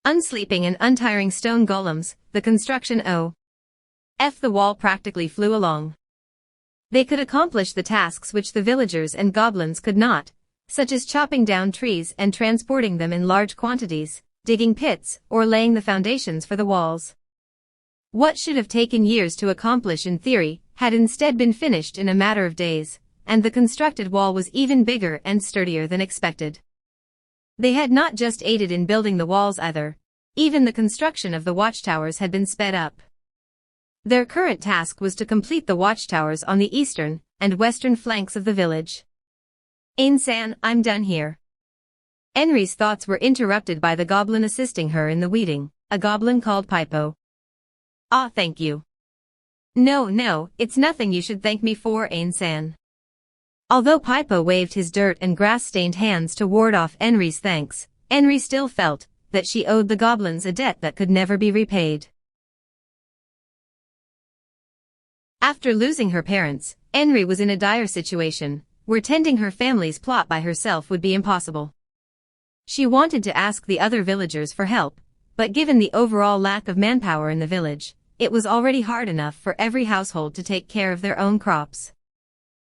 Unsleeping and untiring stone golems, the construction the wall practically flew along. They could accomplish the tasks which the villagers and goblins could not, such as chopping down trees and transporting them in large quantities, digging pits, or laying the foundations for the walls. What should have taken years to accomplish in theory, had instead been finished in a matter of days, and the constructed wall was even bigger and sturdier than expected. They had not just aided in building the walls either. Even the construction of the watchtowers had been sped up. Their current task was to complete the watchtowers on the eastern and western flanks of the village. "Ain-san, I'm done here." Enri's thoughts were interrupted by the goblin assisting her in the weeding, a goblin called Pipo. "Ah, thank you." No, it's nothing you should thank me for, Ain-san." Although Pipo waved his dirt and grass-stained hands to ward off Enri's thanks, Enri still felt that she owed the goblins a debt that could never be repaid. After losing her parents, Enri was in a dire situation, where tending her family's plot by herself would be impossible. She wanted to ask the other villagers for help, but given the overall lack of manpower in the village, it was already hard enough for every household to take care of their own crops.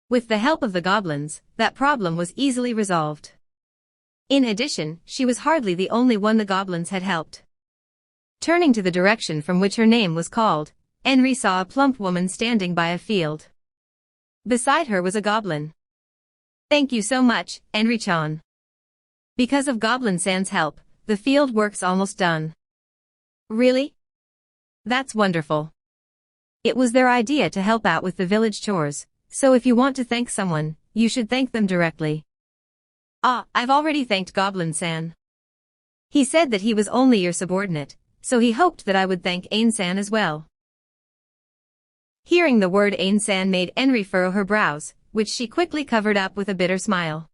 With the help of the goblins, that problem was easily resolved. In addition, she was hardly the only one the goblins had helped. Turning to the direction from which her name was called, Enri saw a plump woman standing by a field. Beside her was a goblin. "Thank you so much, Enri-chan. Because of Goblin-san's help, the field work's almost done." "Really? That's wonderful." It was their idea to help out with the village chores, so if you want to thank someone, you should thank them directly. "Ah, I've already thanked Goblin-san. He said that he was only your subordinate, so he hoped that I would thank Ain-san as well." Hearing the word Ain-san made Enri furrow her brows, which she quickly covered up with a bitter smile.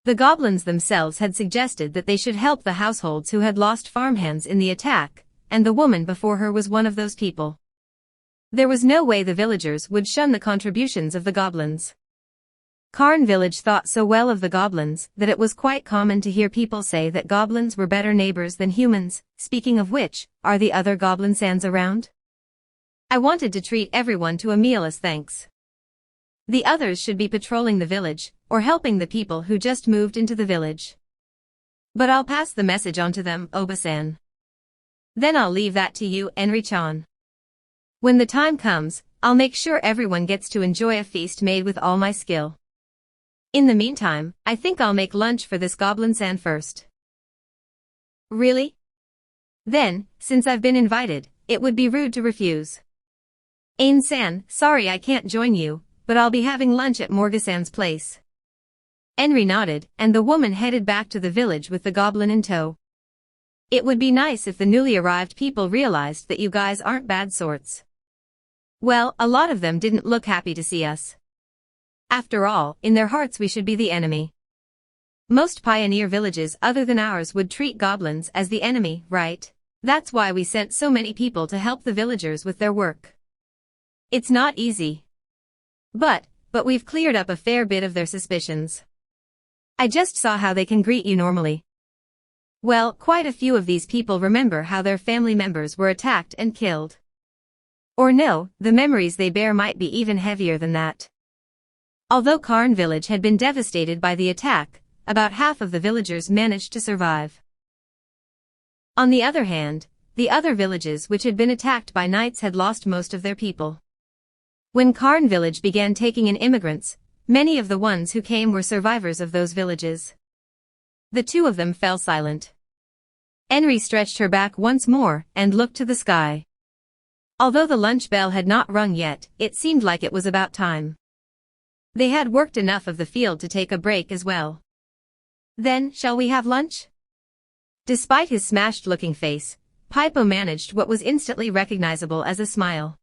The goblins themselves had suggested that they should help the households who had lost farmhands in the attack, and the woman before her was one of those people. There was no way the villagers would shun the contributions of the goblins. Karn village thought so well of the goblins that it was quite common to hear people say that goblins were better neighbors than humans. Speaking of which, are the other Goblin-sans around? I wanted to treat everyone to a meal as thanks. The others should be patrolling the village, or helping the people who just moved into the village. But I'll pass the message on to them, Oba-san. Then I'll leave that to you, Enri-chan. When the time comes, I'll make sure everyone gets to enjoy a feast made with all my skill. In the meantime, I think I'll make lunch for this Goblin-san first." "Really? Then, since I've been invited, it would be rude to refuse." "Ain-san, sorry I can't join you, but I'll be having lunch at Morga-san's place." Enri nodded, and the woman headed back to the village with the goblin in tow. "It would be nice if the newly arrived people realized that you guys aren't bad sorts." "Well, a lot of them didn't look happy to see us. After all, in their hearts we should be the enemy. Most pioneer villages other than ours would treat goblins as the enemy, right? That's why we sent so many people to help the villagers with their work. It's not easy. But we've cleared up a fair bit of their suspicions. I just saw how they can greet you normally. Well, quite a few of these people remember how their family members were attacked and killed. Or no, the memories they bear might be even heavier than that." Although Karn village had been devastated by the attack, about half of the villagers managed to survive. On the other hand, the other villages which had been attacked by knights had lost most of their people. When Karn village began taking in immigrants, many of the ones who came were survivors of those villages. The two of them fell silent. Enri stretched her back once more and looked to the sky. Although the lunch bell had not rung yet, it seemed like it was about time. They had worked enough of the field to take a break as well. "Then, shall we have lunch?" Despite his smashed-looking face, Pipo managed what was instantly recognizable as a smile.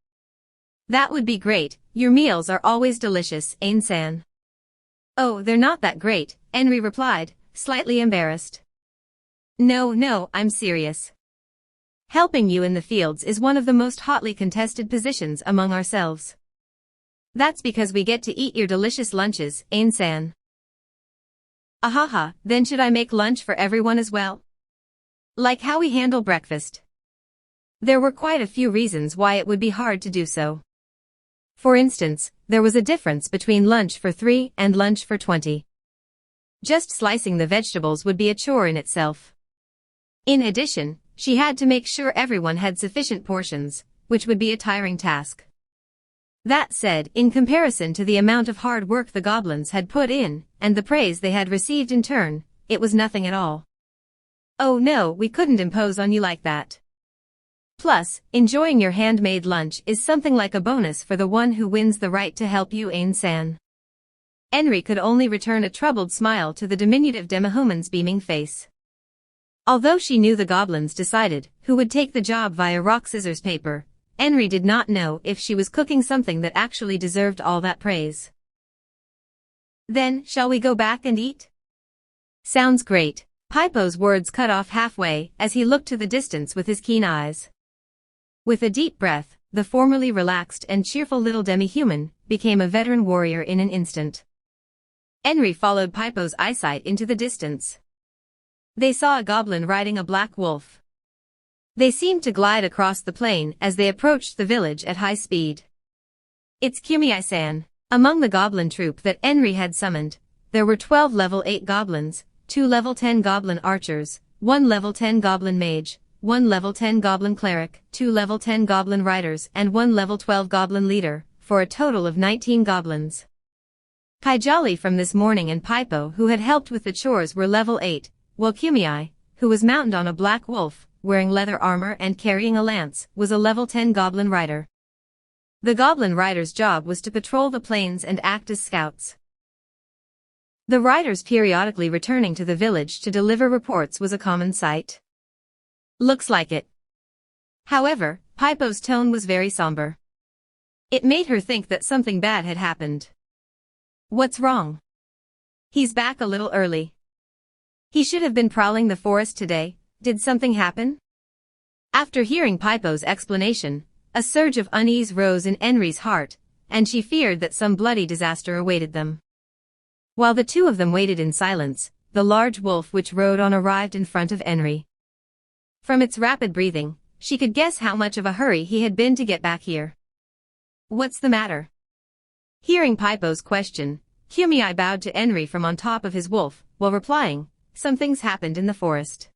"That would be great, your meals are always delicious, Ain-san." "Oh, they're not that great," Enri replied, slightly embarrassed. No, I'm serious. Helping you in the fields is one of the most hotly contested positions among ourselves. That's because we get to eat your delicious lunches, Ain-san." "Ahaha, then should I make lunch for everyone as well?" Like how we handle breakfast. There were quite a few reasons why it would be hard to do so. For instance, there was a difference between lunch for 3 and lunch for 20. Just slicing the vegetables would be a chore in itself. In addition, she had to make sure everyone had sufficient portions, which would be a tiring task. That said, in comparison to the amount of hard work the goblins had put in, and the praise they had received in turn, it was nothing at all. Oh no, we couldn't impose on you like that. Plus, enjoying your handmade lunch is something like a bonus for the one who wins the right to help you Ain-san. Henry could only return a troubled smile to the diminutive demihuman's beaming face. Although she knew the goblins decided who would take the job via rock scissors paper, Henry did not know if she was cooking something that actually deserved all that praise. Then, shall we go back and eat? Sounds great. Pipo's words cut off halfway as he looked to the distance with his keen eyes. With a deep breath, the formerly relaxed and cheerful little demi-human became a veteran warrior in an instant. Henry followed Pipo's eyesight into the distance. They saw a goblin riding a black wolf. They seemed to glide across the plain as they approached the village at high speed. It's Kumiai-san. Among the goblin troop that Henry had summoned, there were 12 level 8 goblins, 2 level 10 goblin archers, 1 level 10 goblin mage, 1 level 10 goblin cleric, 2 level 10 goblin riders and 1 level 12 goblin leader, for a total of 19 goblins. Kaijali from this morning and Pipo who had helped with the chores were level 8, while Kumiai, who was mounted on a black wolf, wearing leather armor and carrying a lance, was a level 10 goblin rider. The goblin rider's job was to patrol the plains and act as scouts. The riders periodically returning to the village to deliver reports was a common sight. Looks like it. However, Pipo's tone was very somber. It made her think that something bad had happened. What's wrong? He's back a little early. He should have been prowling the forest today. Did something happen? After hearing Pipo's explanation, a surge of unease rose in Henry's heart, and she feared that some bloody disaster awaited them. While the two of them waited in silence, the large wolf which rode on arrived in front of Henry. From its rapid breathing, she could guess how much of a hurry he had been to get back here. What's the matter? Hearing Pipo's question, Kumiai bowed to Henry from on top of his wolf, while replying, something's happened in the forest.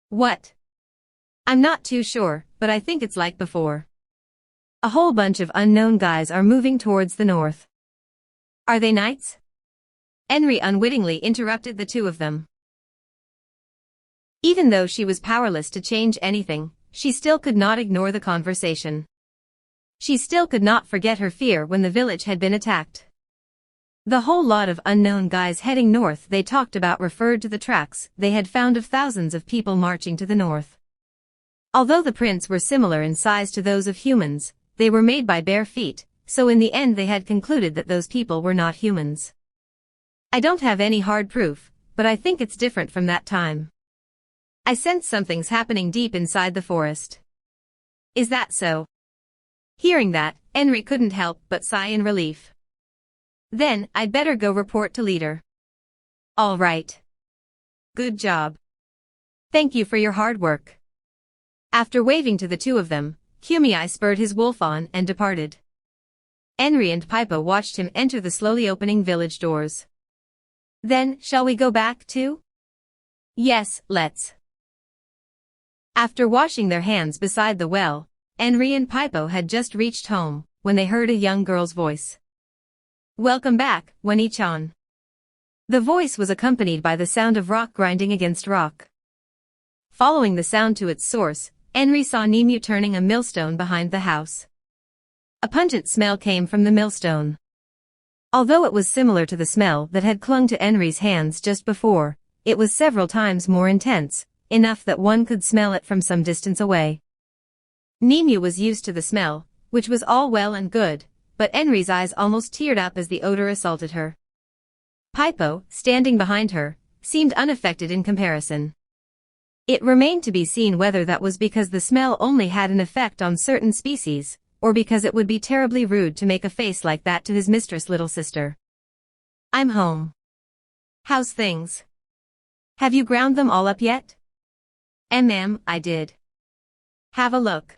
What? I'm not too sure, but I think it's like before. A whole bunch of unknown guys are moving towards the north. Are they knights? Henry unwittingly interrupted the two of them. Even though she was powerless to change anything, she still could not ignore the conversation. She still could not forget her fear when the village had been attacked. The whole lot of unknown guys heading north they talked about referred to the tracks they had found of thousands of people marching to the north. Although the prints were similar in size to those of humans, they were made by bare feet, so in the end they had concluded that those people were not humans. I don't have any hard proof, but I think it's different from that time. I sense something's happening deep inside the forest. Is that so? Hearing that, Henry couldn't help but sigh in relief. Then, I'd better go report to leader. All right. Good job. Thank you for your hard work. After waving to the two of them, Kumiai spurred his wolf on and departed. Henry and Pipo watched him enter the slowly opening village doors. Then, shall we go back too? Yes, let's. After washing their hands beside the well, Henry and Pipo had just reached home, when they heard a young girl's voice. Welcome back, Wani-chan. The voice was accompanied by the sound of rock grinding against rock. Following the sound to its source, Henry saw Nimue turning a millstone behind the house. A pungent smell came from the millstone. Although it was similar to the smell that had clung to Henry's hands just before, it was several times more intense, enough that one could smell it from some distance away. Nimue was used to the smell, which was all well and good, but Henry's eyes almost teared up as the odor assaulted her. Pipo, standing behind her, seemed unaffected in comparison. It remained to be seen whether that was because the smell only had an effect on certain species, or because it would be terribly rude to make a face like that to his mistress' little sister. I'm home. How's things? Have you ground them all up yet? I did. Have a look.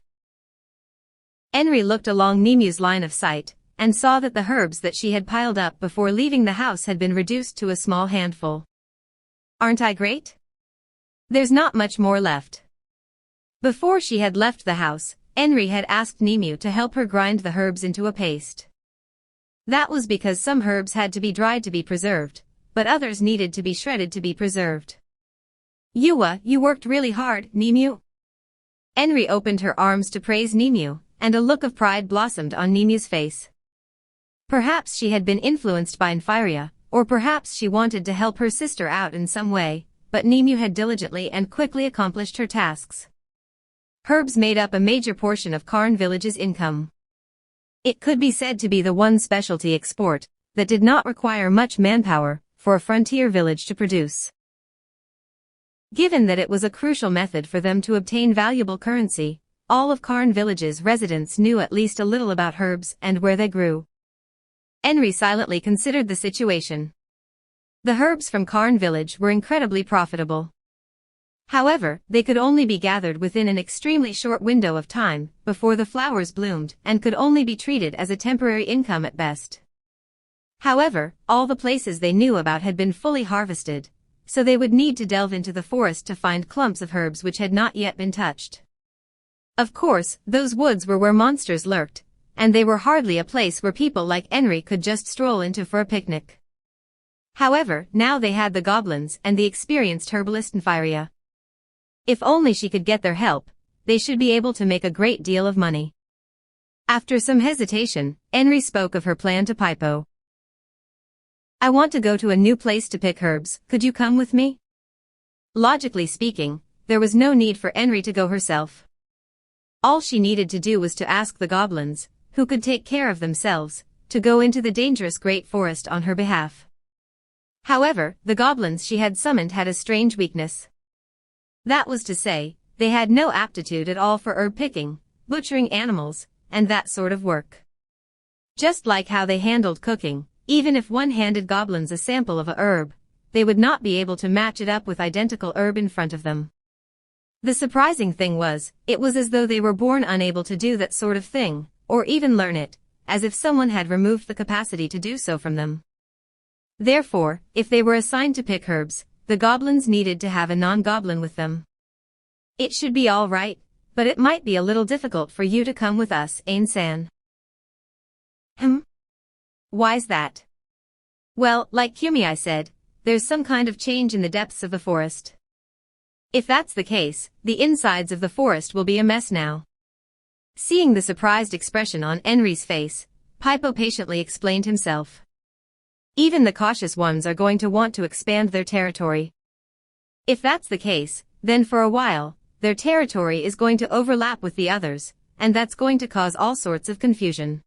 Henry looked along Nemu's line of sight, and saw that the herbs that she had piled up before leaving the house had been reduced to a small handful. Aren't I great? There's not much more left. Before she had left the house, Henry had asked Nemu to help her grind the herbs into a paste. That was because some herbs had to be dried to be preserved, but others needed to be shredded to be preserved. You worked really hard, Nemu. Henry opened her arms to praise Nemu, and a look of pride blossomed on Nemu's face. Perhaps she had been influenced by Nympharia, or perhaps she wanted to help her sister out in some way, but Nemu had diligently and quickly accomplished her tasks. Herbs made up a major portion of Karn Village's income. It could be said to be the one specialty export that did not require much manpower for a frontier village to produce. Given that it was a crucial method for them to obtain valuable currency, all of Karn Village's residents knew at least a little about herbs and where they grew. Henry silently considered the situation. The herbs from Karn Village were incredibly profitable. However, they could only be gathered within an extremely short window of time before the flowers bloomed and could only be treated as a temporary income at best. However, all the places they knew about had been fully harvested, so they would need to delve into the forest to find clumps of herbs which had not yet been touched. Of course, those woods were where monsters lurked, and they were hardly a place where people like Henry could just stroll into for a picnic. However, now they had the goblins and the experienced herbalist Nympharia. If only she could get their help, they should be able to make a great deal of money. After some hesitation, Henry spoke of her plan to Pipo. I want to go to a new place to pick herbs, could you come with me? Logically speaking, there was no need for Henry to go herself. All she needed to do was to ask the goblins, who could take care of themselves, to go into the dangerous great forest on her behalf. However, the goblins she had summoned had a strange weakness. That was to say, they had no aptitude at all for herb picking, butchering animals, and that sort of work. Just like how they handled cooking, even if one handed goblins a sample of a herb, they would not be able to match it up with identical herb in front of them. The surprising thing was, it was as though they were born unable to do that sort of thing, or even learn it, as if someone had removed the capacity to do so from them. Therefore, if they were assigned to pick herbs, the goblins needed to have a non-goblin with them. It should be all right, but it might be a little difficult for you to come with us, Ain-san. Why's that? Well, like Kumi said, there's some kind of change in the depths of the forest. If that's the case, the insides of the forest will be a mess now. Seeing the surprised expression on Henry's face, Pipo patiently explained himself. Even the cautious ones are going to want to expand their territory. If that's the case, then for a while, their territory is going to overlap with the others, and that's going to cause all sorts of confusion.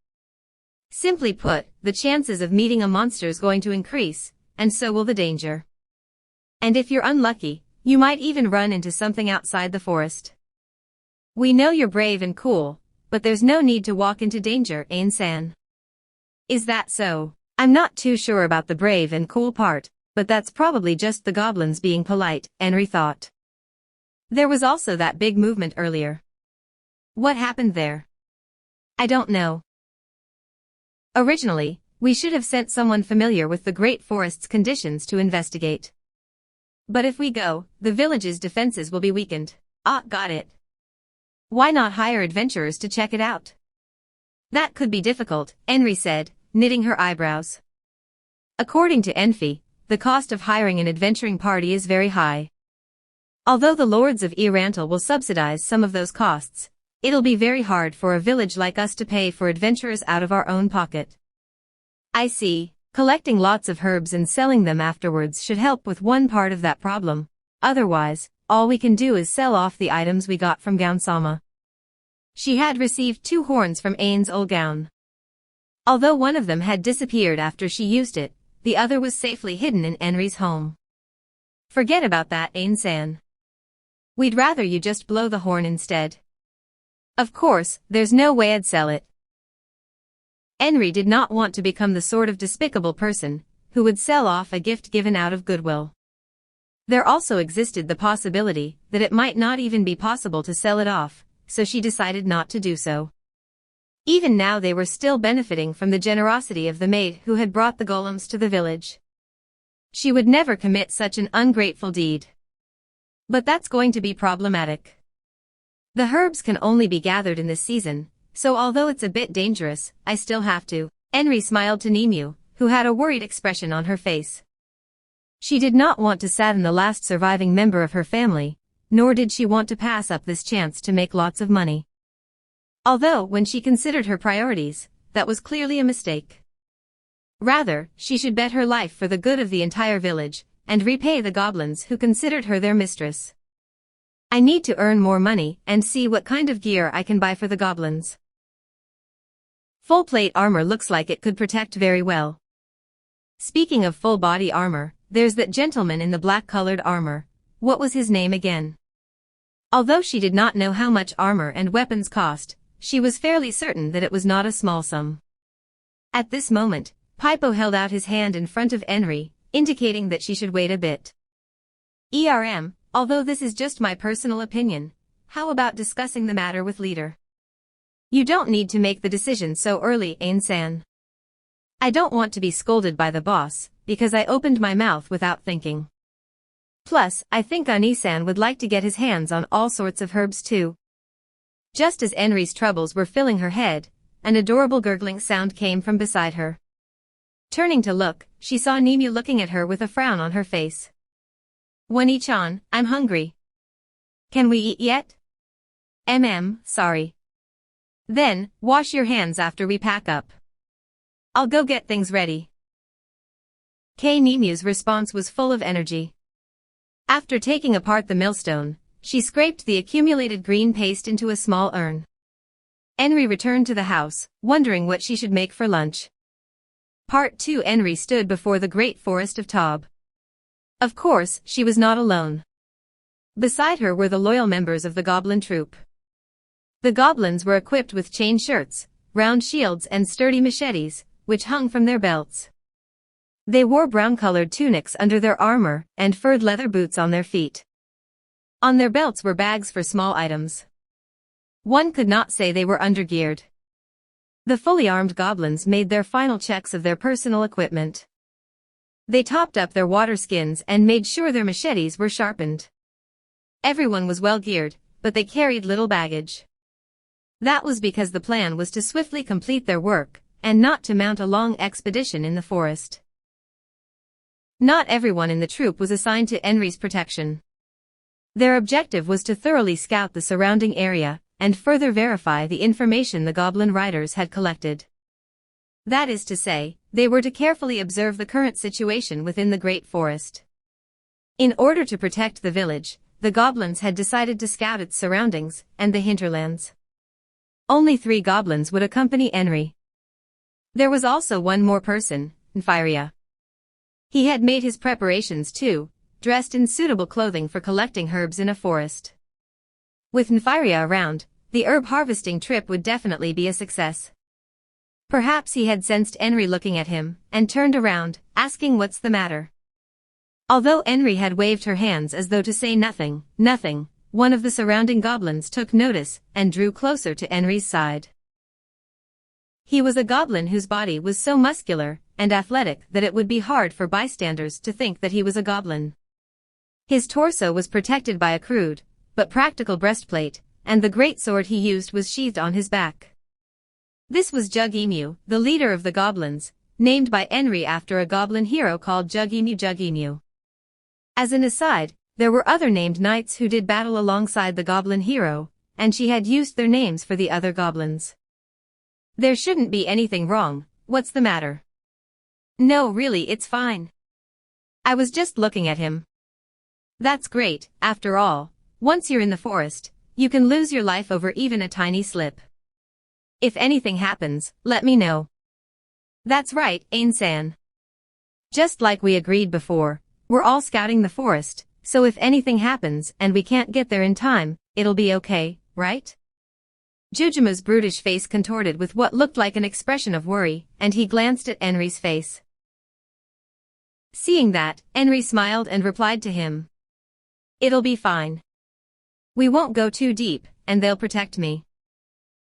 Simply put, the chances of meeting a monster is going to increase, and so will the danger. And if you're unlucky, you might even run into something outside the forest. We know you're brave and cool, but there's no need to walk into danger, Ain-san. Is that so? I'm not too sure about the brave and cool part, but that's probably just the goblins being polite, Henry thought. There was also that big movement earlier. What happened there? I don't know. Originally, we should have sent someone familiar with the Great Forest's conditions to investigate. But if we go, the village's defenses will be weakened. Ah, got it. Why not hire adventurers to check it out? That could be difficult, Henry said, knitting her eyebrows. According to Enfi, the cost of hiring an adventuring party is very high. Although the lords of Erantal will subsidize some of those costs, it'll be very hard for a village like us to pay for adventurers out of our own pocket. I see. Collecting lots of herbs and selling them afterwards should help with one part of that problem. Otherwise, all we can do is sell off the items we got from Gaunsama. She had received 2 horns from Ain's old gown. Although one of them had disappeared after she used it, the other was safely hidden in Henry's home. Forget about that, Ain-san. We'd rather you just blow the horn instead. Of course, there's no way I'd sell it. Henry did not want to become the sort of despicable person who would sell off a gift given out of goodwill. There also existed the possibility that it might not even be possible to sell it off, so she decided not to do so. Even now they were still benefiting from the generosity of the maid who had brought the golems to the village. She would never commit such an ungrateful deed. But that's going to be problematic. The herbs can only be gathered in this season, so although it's a bit dangerous, I still have to. Henry smiled to Nemu, who had a worried expression on her face. She did not want to sadden the last surviving member of her family, nor did she want to pass up this chance to make lots of money. Although, when she considered her priorities, that was clearly a mistake. Rather, she should bet her life for the good of the entire village, and repay the goblins who considered her their mistress. I need to earn more money and see what kind of gear I can buy for the goblins. Full plate armor looks like it could protect very well. Speaking of full body armor, there's that gentleman in the black-colored armor. What was his name again? Although she did not know how much armor and weapons cost, she was fairly certain that it was not a small sum. At this moment, Pipo held out his hand in front of Henry, indicating that she should wait a bit. Although this is just my personal opinion, how about discussing the matter with leader? You don't need to make the decision so early, Ain-san. I don't want to be scolded by the boss, because I opened my mouth without thinking. Plus, I think Ani-san would like to get his hands on all sorts of herbs too. Just as Henry's troubles were filling her head, an adorable gurgling sound came from beside her. Turning to look, she saw Nemu looking at her with a frown on her face. Wani-chan, I'm hungry. Can we eat yet? Sorry. Then, wash your hands after we pack up. I'll go get things ready. Nemu's response was full of energy. After taking apart the millstone, she scraped the accumulated green paste into a small urn. Henry returned to the house, wondering what she should make for lunch. Part 2. Henry stood before the great forest of Taub. Of course, she was not alone. Beside her were the loyal members of the goblin troop. The goblins were equipped with chain shirts, round shields and sturdy machetes, which hung from their belts. They wore brown-colored tunics under their armor and furred leather boots on their feet. On their belts were bags for small items. One could not say they were undergeared. The fully armed goblins made their final checks of their personal equipment. They topped up their water skins and made sure their machetes were sharpened. Everyone was well geared, but they carried little baggage. That was because the plan was to swiftly complete their work, and not to mount a long expedition in the forest. Not everyone in the troop was assigned to Henry's protection. Their objective was to thoroughly scout the surrounding area, and further verify the information the goblin riders had collected. That is to say, they were to carefully observe the current situation within the great forest. In order to protect the village, the goblins had decided to scout its surroundings, and the hinterlands. Only 3 goblins would accompany Henry. There was also one more person, Nfiria. He had made his preparations too, dressed in suitable clothing for collecting herbs in a forest. With Nfiria around, the herb harvesting trip would definitely be a success. Perhaps he had sensed Henry looking at him, and turned around, asking what's the matter. Although Henry had waved her hands as though to say nothing, one of the surrounding goblins took notice and drew closer to Henry's side. He was a goblin whose body was so muscular and athletic that it would be hard for bystanders to think that he was a goblin. His torso was protected by a crude, but practical breastplate, and the great sword he used was sheathed on his back. This was Jug-Emu, the leader of the goblins, named by Henry after a goblin hero called Jug-Emu. As an aside, there were other named knights who did battle alongside the goblin hero, and she had used their names for the other goblins. There shouldn't be anything wrong. What's the matter? No, really, it's fine. I was just looking at him. That's great. After all, once you're in the forest, you can lose your life over even a tiny slip. If anything happens, let me know. That's right, Ain-san. Just like we agreed before, we're all scouting the forest, so if anything happens and we can't get there in time, it'll be okay, right? Jujuma's brutish face contorted with what looked like an expression of worry, and he glanced at Henry's face. Seeing that, Henry smiled and replied to him, It'll be fine. We won't go too deep, and they'll protect me.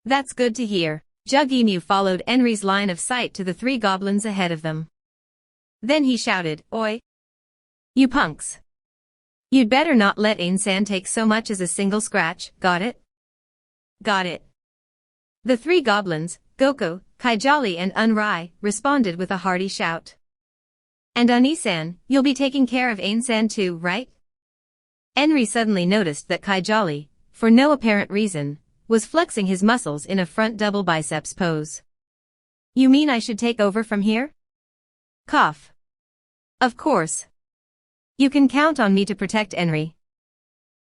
That's good to hear. Jug-Emu followed Henry's line of sight to the 3 goblins ahead of them. Then he shouted, "Oi! You punks! You'd better not let Ain-san take so much as a single scratch, got it?" "Got it." The 3 goblins, Goko, Kaijali and Unrai, responded with a hearty shout. "And Ani-san, you'll be taking care of Ain-san too, right?" Henry suddenly noticed that Kaijali, for no apparent reason, was flexing his muscles in a front double biceps pose. "You mean I should take over from here?" Cough. "Of course. You can count on me to protect Henry."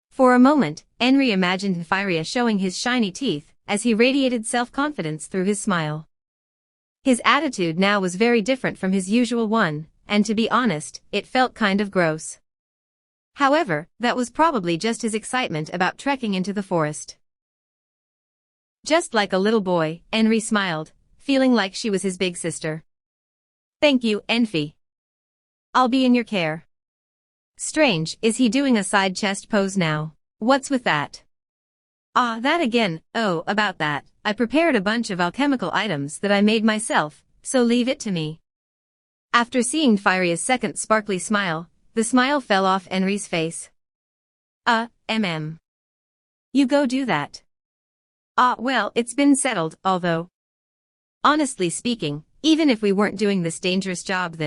For a moment, Henry imagined Firia showing his shiny teeth as he radiated self-confidence through his smile. His attitude now was very different from his usual one, and to be honest, it felt kind of gross. However, that was probably just his excitement about trekking into the forest. Just like a little boy, Henry smiled, feeling like she was his big sister. "Thank you, Enfi. I'll be in your care." Strange, is he doing a side chest pose now? What's with that? Ah, that again. Oh, about that. I prepared a bunch of alchemical items that I made myself, so leave it to me. After seeing Firia's second sparkly smile, the smile fell off Henry's face. You go do that. Ah, well, it's been settled, although. Honestly speaking, even if we weren't doing this dangerous job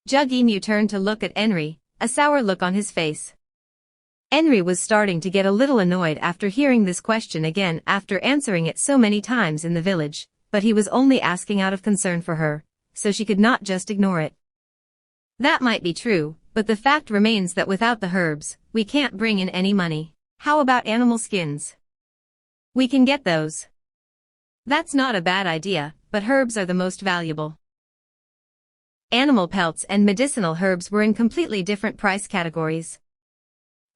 Jug-Emu turned to look at Henry, a sour look on his face. Henry was starting to get a little annoyed after hearing this question again after answering it so many times in the village, but he was only asking out of concern for her, so she could not just ignore it. That might be true, but the fact remains that without the herbs, we can't bring in any money. How about animal skins? We can get those. That's not a bad idea, but herbs are the most valuable. Animal pelts and medicinal herbs were in completely different price categories.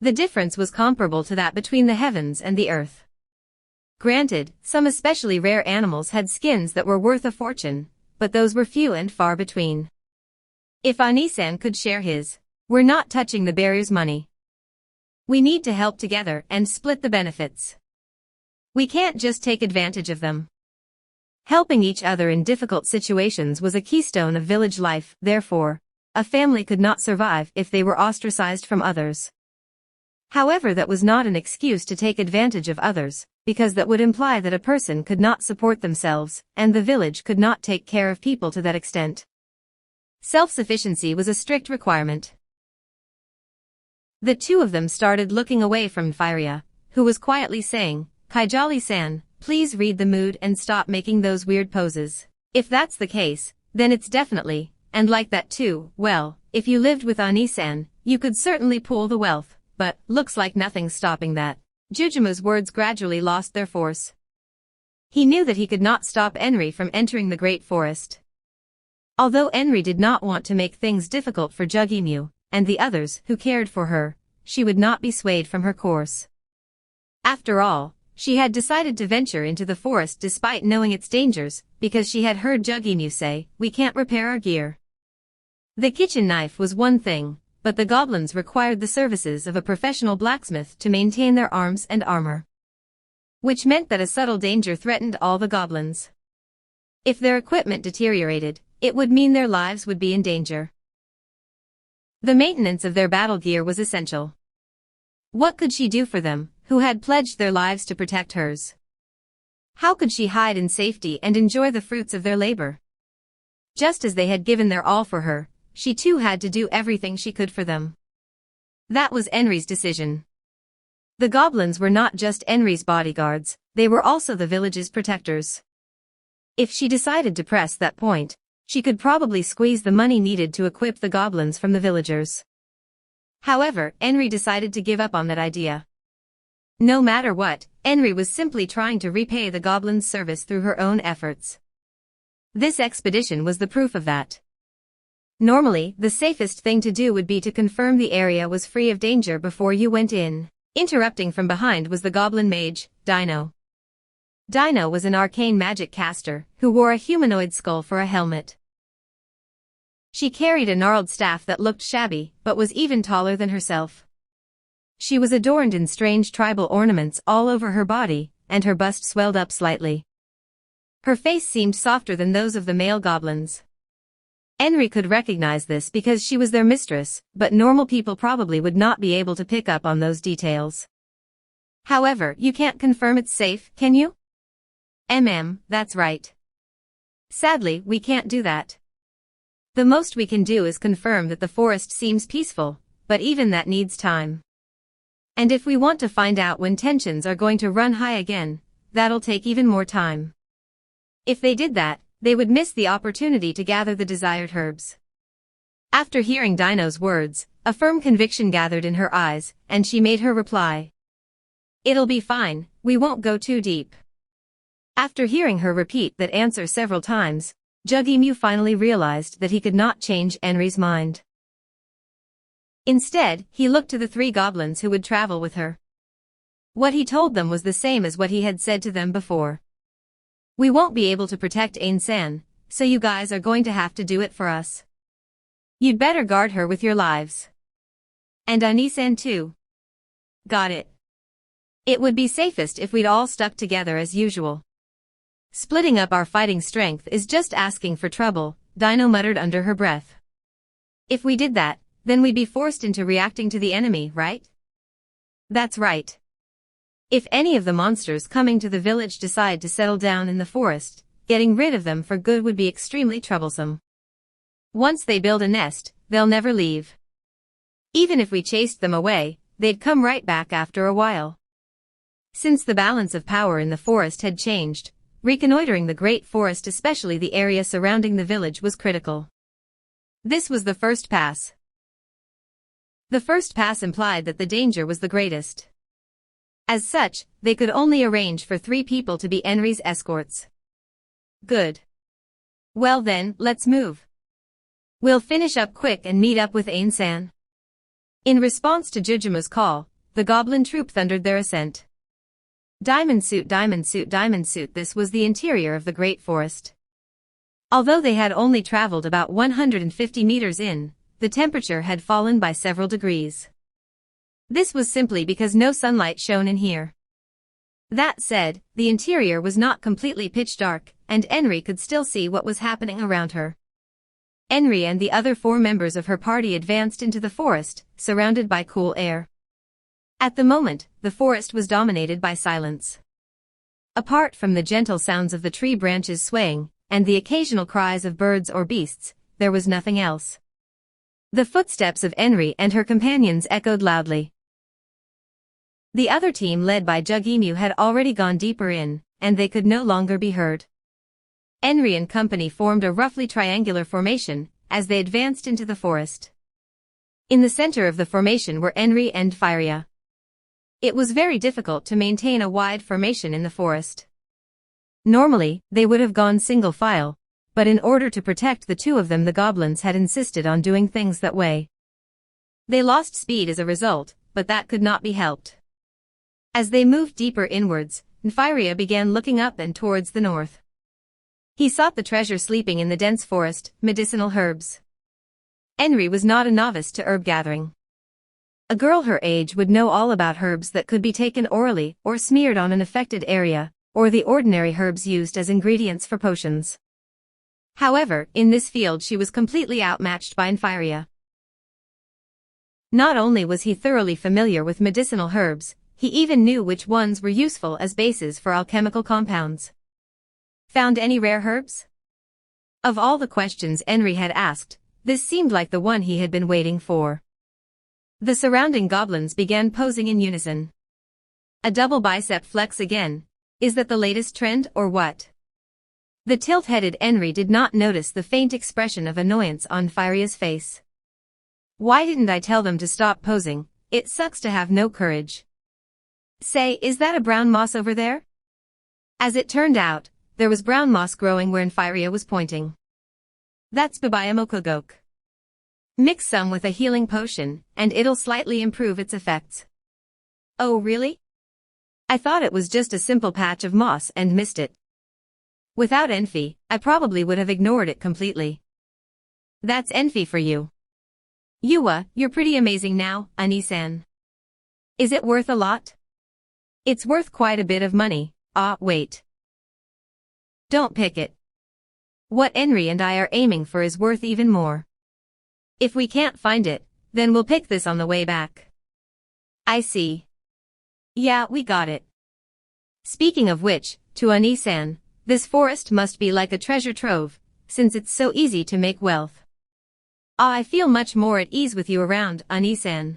The difference was comparable to that between the heavens and the earth. Granted, some especially rare animals had skins that were worth a fortune, but those were few and far between. If Ani-san could share his, we're not touching the barrier's money. We need to help together and split the benefits. We can't just take advantage of them. Helping each other in difficult situations was a keystone of village life, therefore, a family could not survive if they were ostracized from others. However, that was not an excuse to take advantage of others, because that would imply that a person could not support themselves, and the village could not take care of people to that extent. Self-sufficiency was a strict requirement. The 2 of them started looking away from Firia, who was quietly saying, "Kaijali-san, please read the mood and stop making those weird poses. If that's the case, then it's definitely, and like that too, well, if you lived with Ani-san, you could certainly pool the wealth, but, looks like nothing's stopping that." Jujuma's words gradually lost their force. He knew that he could not stop Henry from entering the Great Forest. Although Henry did not want to make things difficult for Jug-Emu, and the others who cared for her, she would not be swayed from her course. After all, she had decided to venture into the forest despite knowing its dangers, because she had heard Jug-Emu say, "We can't repair our gear." The kitchen knife was one thing, but the goblins required the services of a professional blacksmith to maintain their arms and armor. Which meant that a subtle danger threatened all the goblins. If their equipment deteriorated, it would mean their lives would be in danger. The maintenance of their battle gear was essential. What could she do for them, who had pledged their lives to protect hers? How could she hide in safety and enjoy the fruits of their labor? Just as they had given their all for her, she too had to do everything she could for them. That was Henry's decision. The goblins were not just Henry's bodyguards, they were also the village's protectors. If she decided to press that point, she could probably squeeze the money needed to equip the goblins from the villagers. However, Henry decided to give up on that idea. No matter what, Henry was simply trying to repay the goblins' service through her own efforts. This expedition was the proof of that. Normally, the safest thing to do would be to confirm the area was free of danger before you went in. Interrupting from behind was the goblin mage, Dino. Dino was an arcane magic caster, who wore a humanoid skull for a helmet. She carried a gnarled staff that looked shabby, but was even taller than herself. She was adorned in strange tribal ornaments all over her body, and her bust swelled up slightly. Her face seemed softer than those of the male goblins. Henry could recognize this because she was their mistress, but normal people probably would not be able to pick up on those details. However, you can't confirm it's safe, can you? That's right. Sadly, we can't do that. The most we can do is confirm that the forest seems peaceful, but even that needs time. And if we want to find out when tensions are going to run high again, that'll take even more time. If they did that, they would miss the opportunity to gather the desired herbs. After hearing Dino's words, a firm conviction gathered in her eyes, and she made her reply. It'll be fine, we won't go too deep. After hearing her repeat that answer several times, Jugemu finally realized that he could not change Henry's mind. Instead, he looked to the 3 goblins who would travel with her. What he told them was the same as what he had said to them before. We won't be able to protect Ain-san, so you guys are going to have to do it for us. You'd better guard her with your lives. And Ani-san too. Got it. It would be safest if we'd all stuck together as usual. Splitting up our fighting strength is just asking for trouble, Dino muttered under her breath. If we did that, then we'd be forced into reacting to the enemy, right? That's right. If any of the monsters coming to the village decide to settle down in the forest, getting rid of them for good would be extremely troublesome. Once they build a nest, they'll never leave. Even if we chased them away, they'd come right back after a while. Since the balance of power in the forest had changed, reconnoitering the great forest, especially the area surrounding the village, was critical. This was the first pass. The first pass implied that the danger was the greatest. As such, they could only arrange for 3 people to be Henry's escorts. Good. Well then, let's move. We'll finish up quick and meet up with Ain-san. In response to Jujuma's call, the goblin troop thundered their assent. Diamond suit, diamond suit, diamond suit. This was the interior of the great forest. Although they had only traveled about 150 meters in, the temperature had fallen by several degrees. This was simply because no sunlight shone in here. That said, the interior was not completely pitch dark, and Henry could still see what was happening around her. Henry and the other 4 members of her party advanced into the forest, surrounded by cool air. At the moment, the forest was dominated by silence. Apart from the gentle sounds of the tree branches swaying, and the occasional cries of birds or beasts, there was nothing else. The footsteps of Henry and her companions echoed loudly. The other team led by Jugemu had already gone deeper in, and they could no longer be heard. Henry and company formed a roughly triangular formation, as they advanced into the forest. In the center of the formation were Henry and Firia. It was very difficult to maintain a wide formation in the forest. Normally, they would have gone single file, but in order to protect the 2 of them, the goblins had insisted on doing things that way. They lost speed as a result, but that could not be helped. As they moved deeper inwards, Firia began looking up and towards the north. He sought the treasure sleeping in the dense forest, medicinal herbs. Henry was not a novice to herb gathering. A girl her age would know all about herbs that could be taken orally or smeared on an affected area, or the ordinary herbs used as ingredients for potions. However, in this field she was completely outmatched by Firia. Not only was he thoroughly familiar with medicinal herbs, he even knew which ones were useful as bases for alchemical compounds. Found any rare herbs? Of all the questions Henry had asked, this seemed like the one he had been waiting for. The surrounding goblins began posing in unison. A double bicep flex again. Is that the latest trend or what? The tilt-headed Henry did not notice the faint expression of annoyance on Firia's face. Why didn't I tell them to stop posing? It sucks to have no courage. Say, is that a brown moss over there? As it turned out, there was brown moss growing where Firia was pointing. That's Babayamokogok. Mix some with a healing potion, and it'll slightly improve its effects. Oh really? I thought it was just a simple patch of moss and missed it. Without envy, I probably would have ignored it completely. That's envy for you. Yuwa, you're pretty amazing now, Ani-san. Is it worth a lot? It's worth quite a bit of money. Wait. Don't pick it. What Henry and I are aiming for is worth even more. If we can't find it, then we'll pick this on the way back. I see. Yeah, we got it. Speaking of which, to Ani-san, this forest must be like a treasure trove, since it's so easy to make wealth. I feel much more at ease with you around, Ani-san.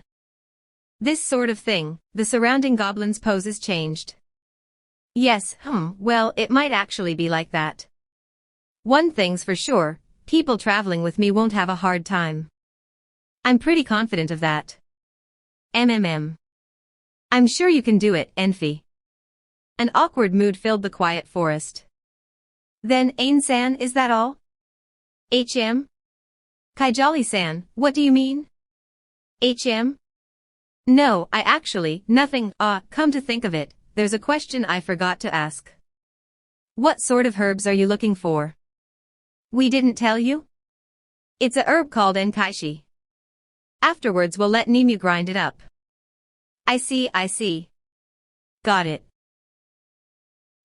This sort of thing, the surrounding goblins' poses changed. Yes, well, it might actually be like that. One thing's for sure, people traveling with me won't have a hard time. I'm pretty confident of that. I'm sure you can do it, Enfi. An awkward mood filled the quiet forest. Then, Ain-san, is that all? Kaijali-san, what do you mean? No, nothing. Come to think of it, there's a question I forgot to ask. What sort of herbs are you looking for? We didn't tell you? It's a herb called enkaishi. Afterwards we'll let Nimu grind it up. I see. Got it.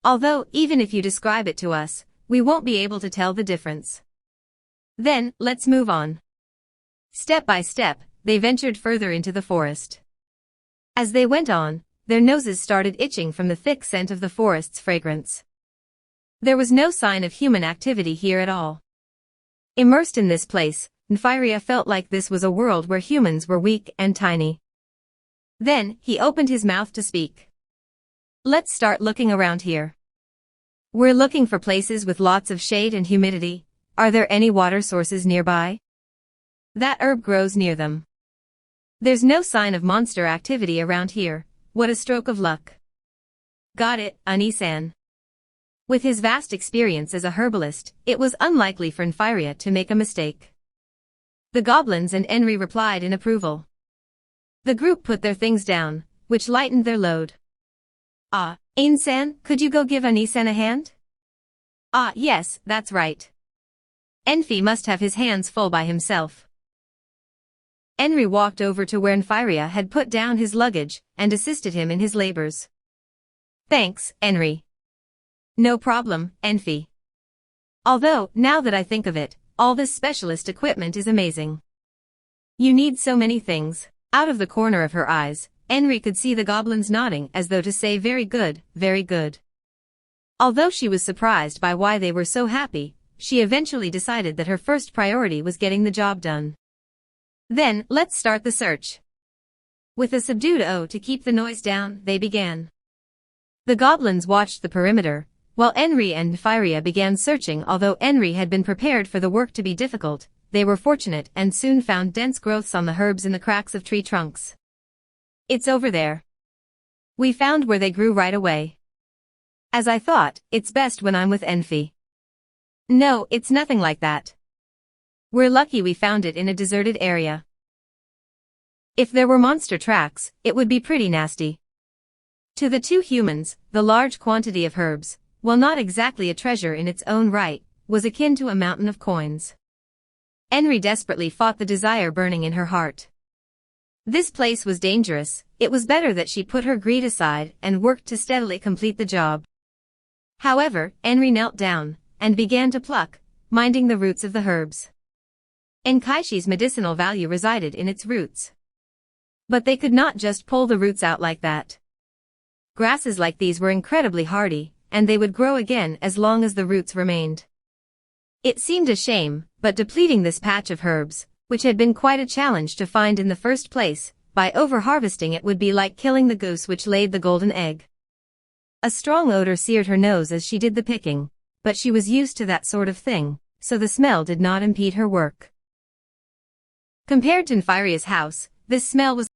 Although, even if you describe it to us, we won't be able to tell the difference. Then, let's move on. Step by step, they ventured further into the forest. As they went on, their noses started itching from the thick scent of the forest's fragrance. There was no sign of human activity here at all. Immersed in this place, Nfiria felt like this was a world where humans were weak and tiny. Then, he opened his mouth to speak. Let's start looking around here. We're looking for places with lots of shade and humidity. Are there any water sources nearby? That herb grows near them. There's no sign of monster activity around here. What a stroke of luck. Got it, Ani-san. With his vast experience as a herbalist, it was unlikely for Nfiria to make a mistake. The goblins and Henry replied in approval. The group put their things down, which lightened their load. Ain-san, could you go give Ani-san a hand? Yes, that's right. Enfi must have his hands full by himself. Henry walked over to where Nfiria had put down his luggage, and assisted him in his labors. Thanks, Henry. No problem, Enfi. Although, now that I think of it, all this specialist equipment is amazing. You need so many things. Out of the corner of her eyes, Henry could see the goblins nodding as though to say very good, very good. Although she was surprised by why they were so happy, she eventually decided that her first priority was getting the job done. Then, let's start the search. With a subdued "oh" to keep the noise down, they began. The goblins watched the perimeter, while Henry and Nfiria began searching. Although Henry had been prepared for the work to be difficult, they were fortunate and soon found dense growths on the herbs in the cracks of tree trunks. It's over there. We found where they grew right away. As I thought, it's best when I'm with Enfi. No, it's nothing like that. We're lucky we found it in a deserted area. If there were monster tracks, it would be pretty nasty. To the two humans, the large quantity of herbs, while not exactly a treasure in its own right, was akin to a mountain of coins. Henry desperately fought the desire burning in her heart. This place was dangerous. It was better that she put her greed aside and worked to steadily complete the job. However, Henry knelt down and began to pluck, minding the roots of the herbs. Enkaishi's medicinal value resided in its roots. But they could not just pull the roots out like that. Grasses like these were incredibly hardy, and they would grow again as long as the roots remained. It seemed a shame, but depleting this patch of herbs, which had been quite a challenge to find in the first place, by over-harvesting it would be like killing the goose which laid the golden egg. A strong odor seared her nose as she did the picking, but she was used to that sort of thing, so the smell did not impede her work. Compared to Nfiria's house, this smell was